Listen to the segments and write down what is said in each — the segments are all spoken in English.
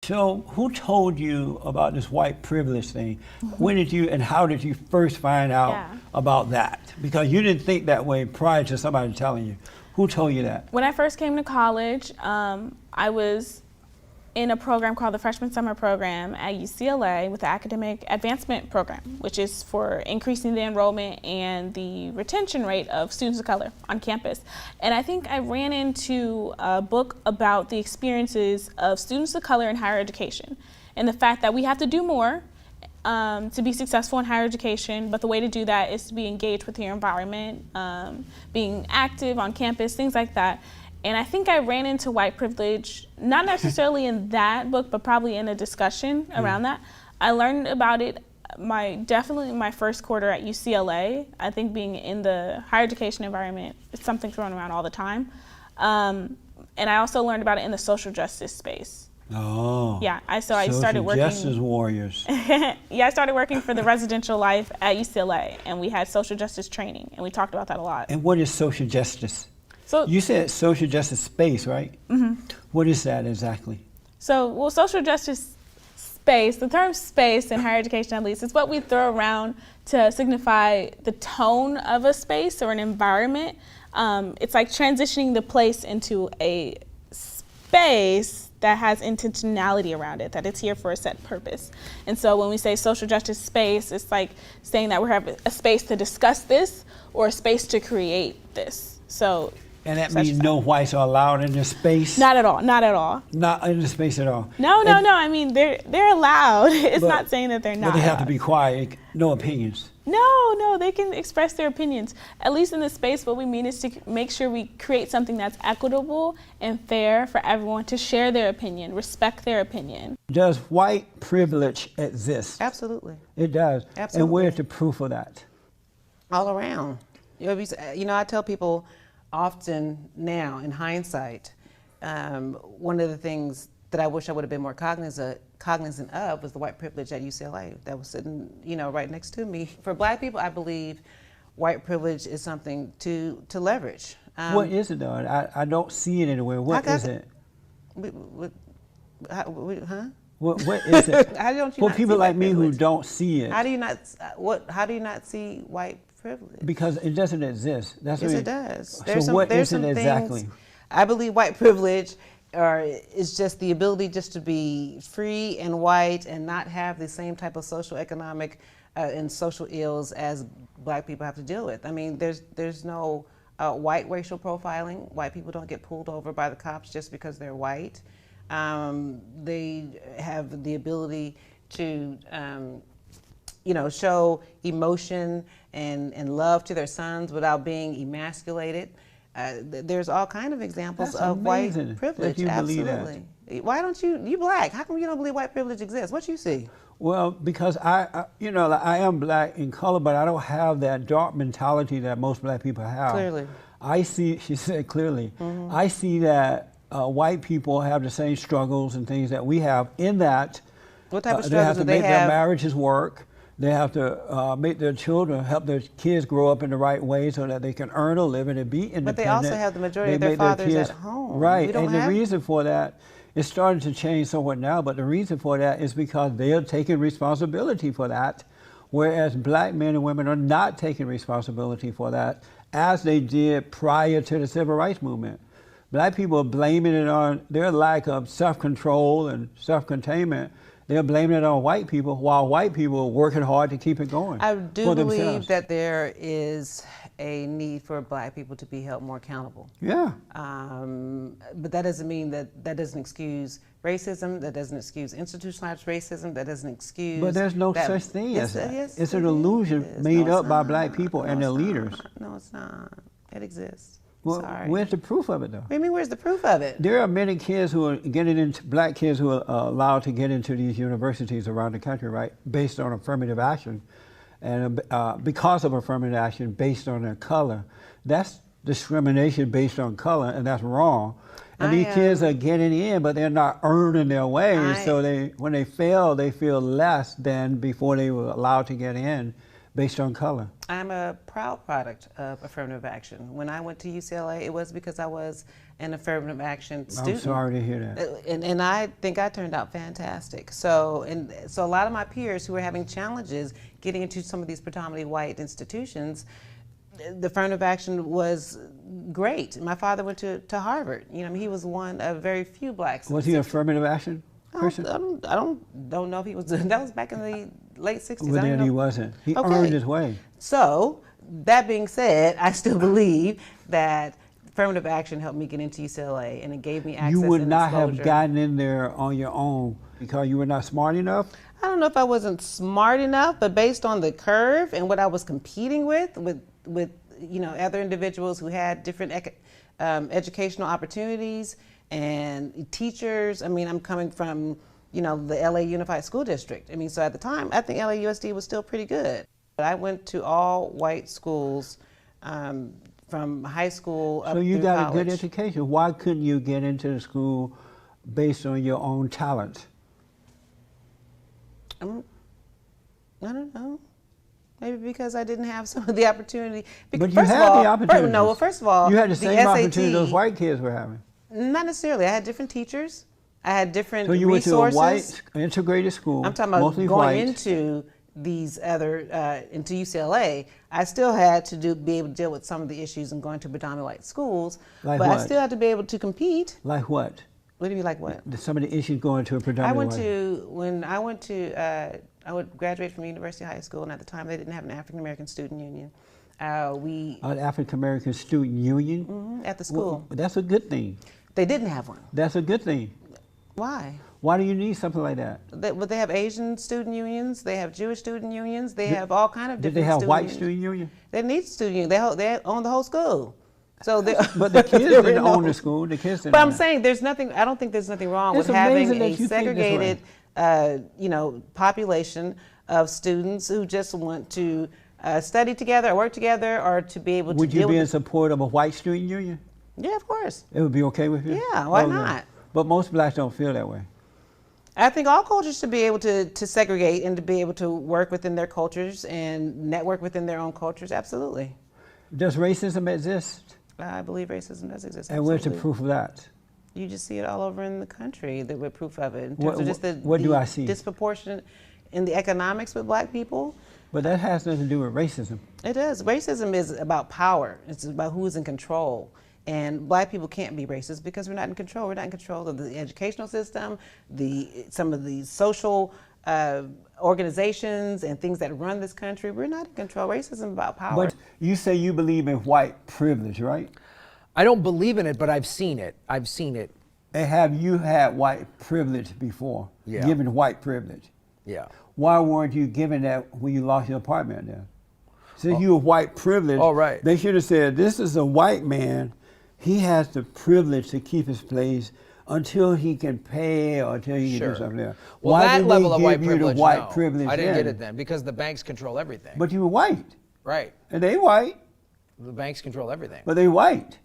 So, who told you about this white privilege thing? When did you and how did you first find out Yeah. about that? Because you didn't think that way prior to somebody telling you. Who told you that? When I first came to college, I was in a program called the Freshman Summer Program at UCLA with the Academic Advancement Program, which is for increasing the enrollment and the retention rate of students of color on campus. And I think I ran into a book about the experiences of students of color in higher education and the fact that we have to do more to be successful in higher education, but the way to do that is to be engaged with your environment, being active on campus, things like that. And I think I ran into white privilege, not necessarily in that book, but probably in a discussion around that. I learned about it definitely in my first quarter at UCLA. I think being in the higher education environment is something thrown around all the time. And I also learned about it in the social justice space. Oh. Yeah, I started working. Justice warriors. Yeah, I started working for the residential life at UCLA, and we had social justice training, and we talked about that a lot. And what is social justice? So You said social justice space, right? Mm-hmm. What is that exactly? well, social justice space, the term space in higher education at least, is what we throw around to signify the tone of a space or an environment. It's like transitioning the place into a space that has intentionality around it, that it's here for a set purpose. And so when we say social justice space, it's like saying that we have a space to discuss this or a space to create this. So. And that means no whites are allowed in this space? Not at all, not at all. Not in the space at all? No, I mean, they're allowed. It's not saying that they're not. But they have allowed. to be quiet, no opinions. No, they can express their opinions. At least in the space, what we mean is to make sure we create something that's equitable and fair for everyone to share their opinion, respect their opinion. Does white privilege exist? Absolutely. It does. Absolutely. And where's the proof of that? All around. I tell people often now, in hindsight, one of the things that I wish I would have been more cognizant of was the white privilege at UCLA that was sitting, right next to me. For Black people, I believe white privilege is something to leverage. What is it though? I don't see it anywhere. What is it? What is it? How don't you For not people see like white me who privilege? don't see it. How do you not see white privilege? Because it doesn't exist. That's Yes, what it does. So what is it exactly? I believe white privilege is just the ability just to be free and white and not have the same type of socioeconomic and social ills as Black people have to deal with. I mean, there's no white racial profiling. White people don't get pulled over by the cops just because they're white. They have the ability to show emotion and love to their sons without being emasculated. There's all kind of examples That's of amazing white privilege. that you believe that. Absolutely. Why don't you Black? How come you don't believe white privilege exists? What you see? Well, because I am Black in color, but I don't have that dark mentality that most Black people have. Clearly. I see, she said clearly, Mm-hmm. I see that white people have the same struggles and things that we have in that What type of they have struggles to do they make their have? marriages work. They have to make their children, help their kids grow up in the right way so that they can earn a living and be independent. But they also have the majority of They their make fathers kids- at home. Right, We don't and the have- reason for that, it's starting to change somewhat now, but the reason for that is because they are taking responsibility for that, whereas Black men and women are not taking responsibility for that, as they did prior to the Civil Rights Movement. Black people are blaming it on their lack of self-control and self-containment. They're blaming it on white people, while white people are working hard to keep it going. I do for believe themselves. that there is a need for Black people to be held more accountable. Yeah. But that doesn't mean that doesn't excuse racism, that doesn't excuse institutionalized racism, that doesn't excuse... But there's no that, such thing as that. Yes, It's it an illusion is. made No, up it's by not. Black people and their it's leaders. not. No, it's not. It exists. Well, Sorry. where's the proof of it though? What do you mean, where's the proof of it? There are many kids who are getting into, Black kids who are allowed to get into these universities around the country, right, based on affirmative action. And because of affirmative action based on their color. That's discrimination based on color, and that's wrong. And these kids are getting in, but they're not earning their way. So when they fail, they feel less than before they were allowed to get in based on color. I'm a proud product of affirmative action. When I went to UCLA, it was because I was an affirmative action student. I'm sorry to hear that. And I think I turned out fantastic. So a lot of my peers who were having challenges getting into some of these predominantly white institutions, the affirmative action was great. My father went to Harvard. You know, he was one of very few blacks. Was he affirmative action person? I don't know if he was. That was back in the late 60s. Well, then he wasn't. He Okay. earned his way. So, that being said, I still believe that affirmative action helped me get into UCLA, and it gave me access You would and not have exposure. gotten in there on your own because you were not smart enough? I don't know if I wasn't smart enough, but based on the curve and what I was competing with you know, other individuals who had different educational opportunities and teachers. I mean, I'm coming from, you know, the LA Unified School District. I mean, so at the time, I think LAUSD was still pretty good. But I went to all white schools from high school up So you through got college. a good education. Why couldn't you get into the school based on your own talent? I don't know. Maybe because I didn't have some of the opportunity. But you first had of all, the opportunities. No, well, first of all, You had the same opportunity SAT, those white kids were having. Not necessarily. I had different teachers. I had different So you resources. went to a white integrated school, I'm talking about mostly going white. into these other into UCLA. I still had to be able to deal with some of the issues and going to predominantly white schools. Like but what? I still had to be able to compete. Like what? What do you mean, like what? Some of the issues going to a I predominantly went to I would graduate from University High School, and at the time they didn't have an African American student union. An African American student union? At the school. Well, that's a good thing. They didn't have one. That's a good thing. Why? Why do you need something like that? They have Asian student unions. They have Jewish student unions. They have all kind of Did different. they have student white unions. student union? They need student union. They own the whole school. So But the kids there were didn't own no- the school. The kids didn't. But own I'm it. saying there's nothing. I don't think there's nothing wrong It's with having amazing that a you think this way. segregated, you know, population of students who just want to study together, or work together, or to be able to Would you deal be in with. support of a white student union? Yeah, of course. It would be okay with you? Yeah, why Okay. not? But most blacks don't feel that way. I think all cultures should be able to segregate and to be able to work within their cultures and network within their own cultures. Absolutely. Does racism exist? I believe racism does exist. And where's the absolutely. proof of that? You just see it all over in the country. With proof of it. In terms What- of just what do I see? Disproportionate in the economics with black people. But that has nothing to do with racism. It does. Racism is about power. It's about who's in control. And black people can't be racist because we're not in control. We're not in control of the educational system, some of the social organizations and things that run this country. We're not in control. Racism is about power. But you say you believe in white privilege, right? I don't believe in it, but I've seen it. I've seen it. And have you had white privilege before? Yeah. Given white privilege? Yeah. Why weren't you given that when you lost your apartment then? Since you were white privilege, Oh, right. they should have said, this is a white man. He has the privilege to keep his place until he can pay or until he can Sure. do something else. Well, Why that did level they of give white you privilege, the white no. privilege I didn't then? get it then because the banks control everything. But you were white, Right. and they white, The banks control everything. but they white.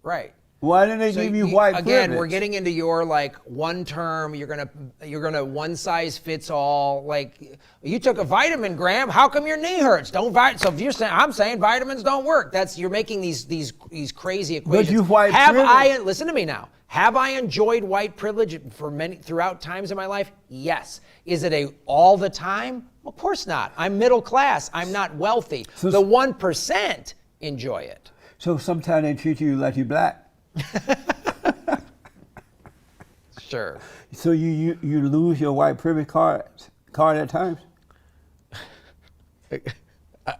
Right. Why didn't they So give you white again, privilege? we're getting into your like one term. You're gonna one size fits all. Like you took a vitamin, Graham. How come your knee hurts? Don't So if you're saying, I'm saying vitamins don't work. You're making these crazy equations. you white Listen to me now. Have I enjoyed white privilege throughout times in my life? Yes. Is it all the time? Of course not. I'm middle class. I'm not wealthy. So- the 1% enjoy it. So sometimes they treat you like you black. Sure. So you lose your white privilege card at times?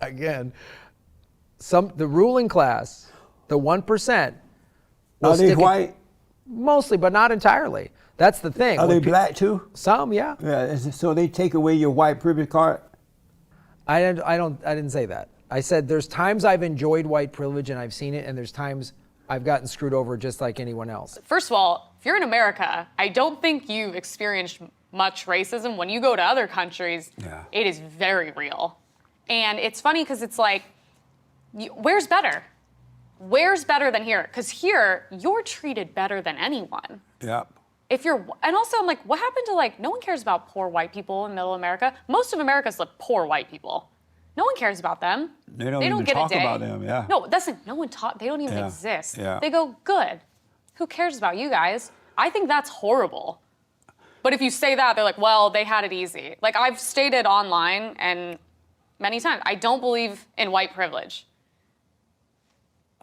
Again, the ruling class, the 1%, will Are they stick it- white? mostly, but not entirely. That's the thing. Are When they black too? Some, yeah. Yeah. So they take away your white privilege card? I didn't say that. I said there's times I've enjoyed white privilege and I've seen it, and there's times I've gotten screwed over just like anyone else. First of all, if you're in America, I don't think you've experienced much racism. When you go to other countries, Yeah. it is very real. And it's funny because it's like, where's better? Where's better than here? Because here, you're treated better than anyone. Yep. And also I'm like, what happened to no one cares about poor white people in middle America. Most of America's poor white people. No one cares about them. They don't even get talk a day. about them, yeah. No, that's like, no one talk. They don't even Yeah, exist. yeah. They go, good. Who cares about you guys? I think that's horrible. But if you say that, they're like, well, they had it easy. Like, I've stated online and many times, I don't believe in white privilege.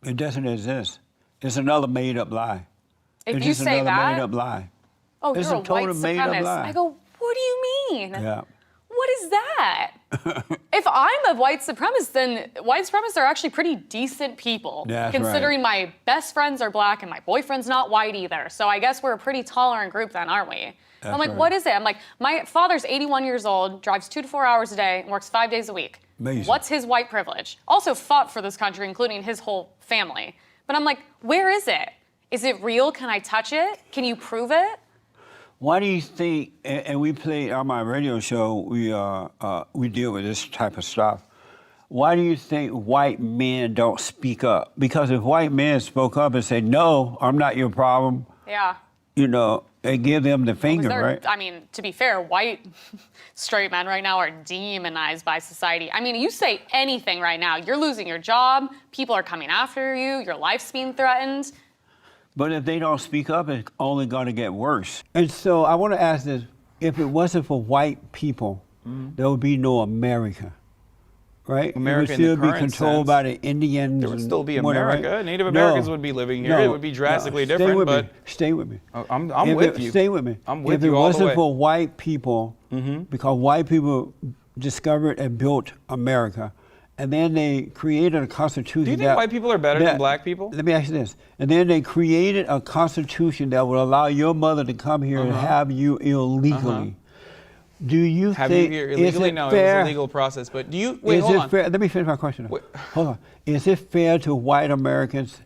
It doesn't exist. It's another made-up lie. If It's you just say another that, made-up lie. oh, It's you're a a total white made-up supremacist. lie. I go, what do you mean? Yeah. What is that? If I'm a white supremacist, then white supremacists are actually pretty decent people. That's considering my best friends are black and my boyfriend's not white either. So I guess we're a pretty tolerant group then, aren't we? I'm like, right. what is it? I'm like, my father's 81 years old, drives 2 to 4 hours a day, and works 5 days a week. Amazing. What's his white privilege? Also fought for this country, including his whole family. But I'm like, where is it? Is it real? Can I touch it? Can you prove it? Why do you think, and we play on my radio show, we deal with this type of stuff. Why do you think white men don't speak up? Because if white men spoke up and said, no, I'm not your problem, Yeah. you know, they give them the finger, right? I mean, to be fair, white straight men right now are demonized by society. I mean, you say anything right now, you're losing your job, people are coming after you, your life's being threatened. But if they don't speak up, it's only going to get worse. And so I want to ask this, if it wasn't for white people, there would be no America, right? America it in the would still be current controlled sense. by the Indians. There would and still be whatever, America. right? Native Americans No. would be living here. No. It would be drastically Stay different, with but me. Stay with me. I'm If with it- you. Stay with me. I'm with if you it all the wasn't way. for white people, because white people discovered and built America, and then they created a constitution. Do you think white people are better than black people? Let me ask you this. And then they created a constitution that would allow your mother to come here and have you illegally. Do you Have think you here is illegally? it No, fair? it was a legal process. But do you wait? Is Hold it on. fair? Let me finish my question. Wait. Hold on. Is it fair to white Americans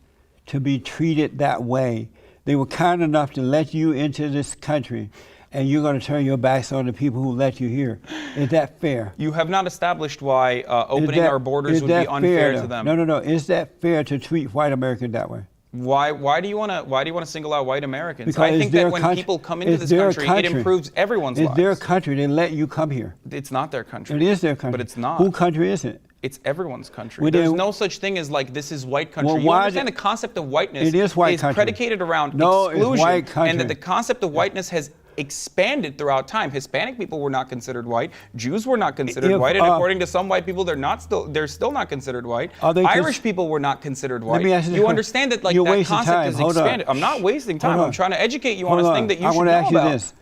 to be treated that way? They were kind enough to let you into this country, and you're going to turn your backs on the people who let you here. Is that fair? You have not established why opening Is that- our borders is would be that unfair fair, to them. No. Is that fair to treat white Americans that way? Why do you want to single out white Americans? Because I it's think their that when country- people come into it's this their country, it improves everyone's It's lives. their country. They let you come here. It's not their country. It is their country. But it's not. Whose country is it? It's everyone's country. Well, There's then- no such thing as like this is white country. Well, You why understand do- the concept of whiteness It is white country. predicated around No, it's exclusion, white country. and that the concept of whiteness has expanded throughout time. Hispanic people were not considered white. Jews were not considered If, white, and according to some white people, they're still not considered white. Are they Irish people were not considered white. me ask you this You question. understand that like You're that wasting concept time. is Hold on. expanded. I'm not wasting time. Hold on. I'm trying to educate you Hold on a on. thing that you I should wanna know ask you about. this.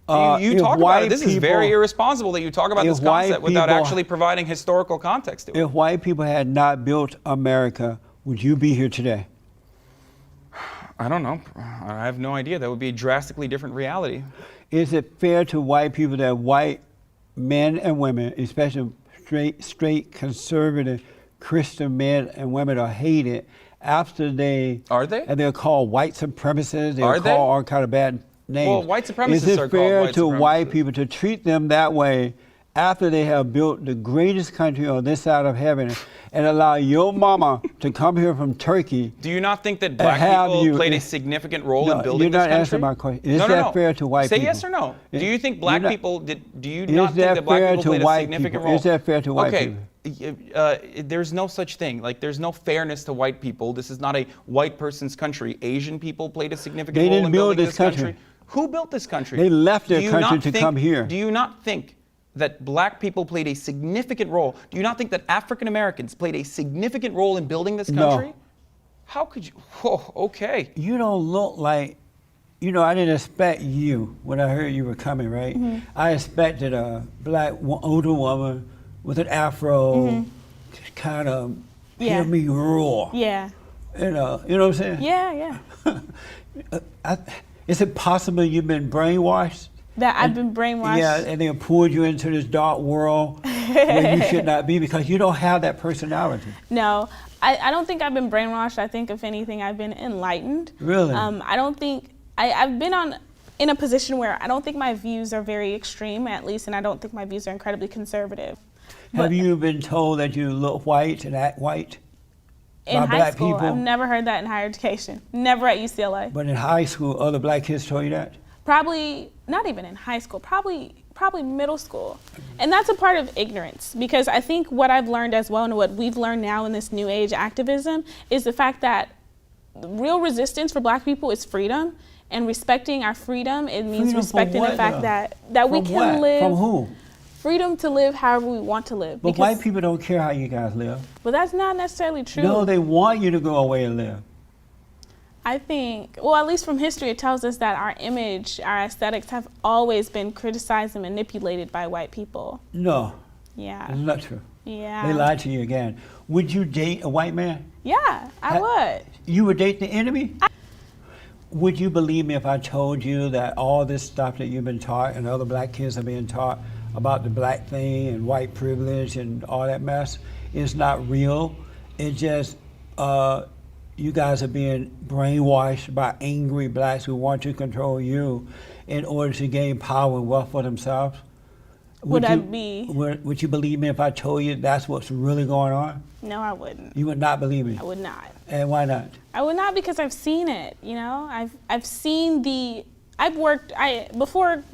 You If talk about white it. This is very people- irresponsible that you talk about this if white concept without people- actually providing historical context to it. If white people had not built America, would you be here today? I don't know. I have no idea. That would be a drastically different reality. Is it fair to white people that white men and women, especially straight conservative Christian men and women, are hated after they Are they? And they're called white supremacists. They're Are called they? all kind of bad names. Well, white supremacists Is it are called fair white to white supremacists. people to treat them that way after they have built the greatest country on this side of heaven and allow your mama to come here from Turkey? Do you not think that black have people you- played a significant role No, in building you're not this country? answering my question. Is no, that no. fair to white Say people? yes or no. Is- Do you think you're black not- people did? Do you Is not think that that black fair people to played a white significant people? role? Is that fair to white okay. people? There's no such thing. Like, there's no fairness to white people. This is not a white person's country. Asian people played a significant They role didn't in build building this country. Who built this country? They left their Do you country not to think- come here. Do you not think that black people played a significant role? Do you not think that African Americans played a significant role in building this No. country? How could you? Oh, okay. You don't look like, I didn't expect you when I heard you were coming, right? I expected a black older woman with an afro to kind of Yeah. hear me roar. Yeah. You know what I'm saying? Yeah. Is it possible you've been brainwashed? That I've been brainwashed. Yeah, and they pulled you into this dark world where you should not be because you don't have that personality. No, I don't think I've been brainwashed. I think, if anything, I've been enlightened. Really? I don't think, I've been in a position where I don't think my views are very extreme, at least, and I don't think my views are incredibly conservative. Have you been told that you look white and act white? In by high black school, people? I've never heard that in higher education. Never at UCLA. But in high school, other black kids told you that? Probably not even in high school, probably middle school. And that's a part of ignorance, because I think what I've learned as well, and what we've learned now in this new age activism, is the fact that real resistance for Black people is freedom, and respecting our freedom. It means Freedom from respecting the what, fact though? that we From can what? live. From who? Freedom to live however we want to live. But white people don't care how you guys live. But that's not necessarily true. No, they want you to go away and live. I think, well, at least from history, it tells us that our image, our aesthetics have always been criticized and manipulated by white people. No, Yeah. it's not true. Yeah. They lied to you again. Would you date a white man? Yeah, I would. You would date the enemy? Would you believe me if I told you that all this stuff that you've been taught and other black kids are being taught about the black thing and white privilege and all that mess is not real? It's just you guys are being brainwashed by angry blacks who want to control you in order to gain power and wealth for themselves. Would you believe me if I told you that's what's really going on? No, I wouldn't. You would not believe me. I would not. And why not? I would not, because I've seen it. You know, I've seen before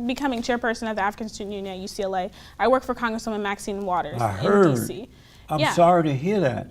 becoming chairperson of the African Student Union at UCLA, I worked for Congresswoman Maxine Waters I in heard. DC. I'm Yeah. sorry to hear that.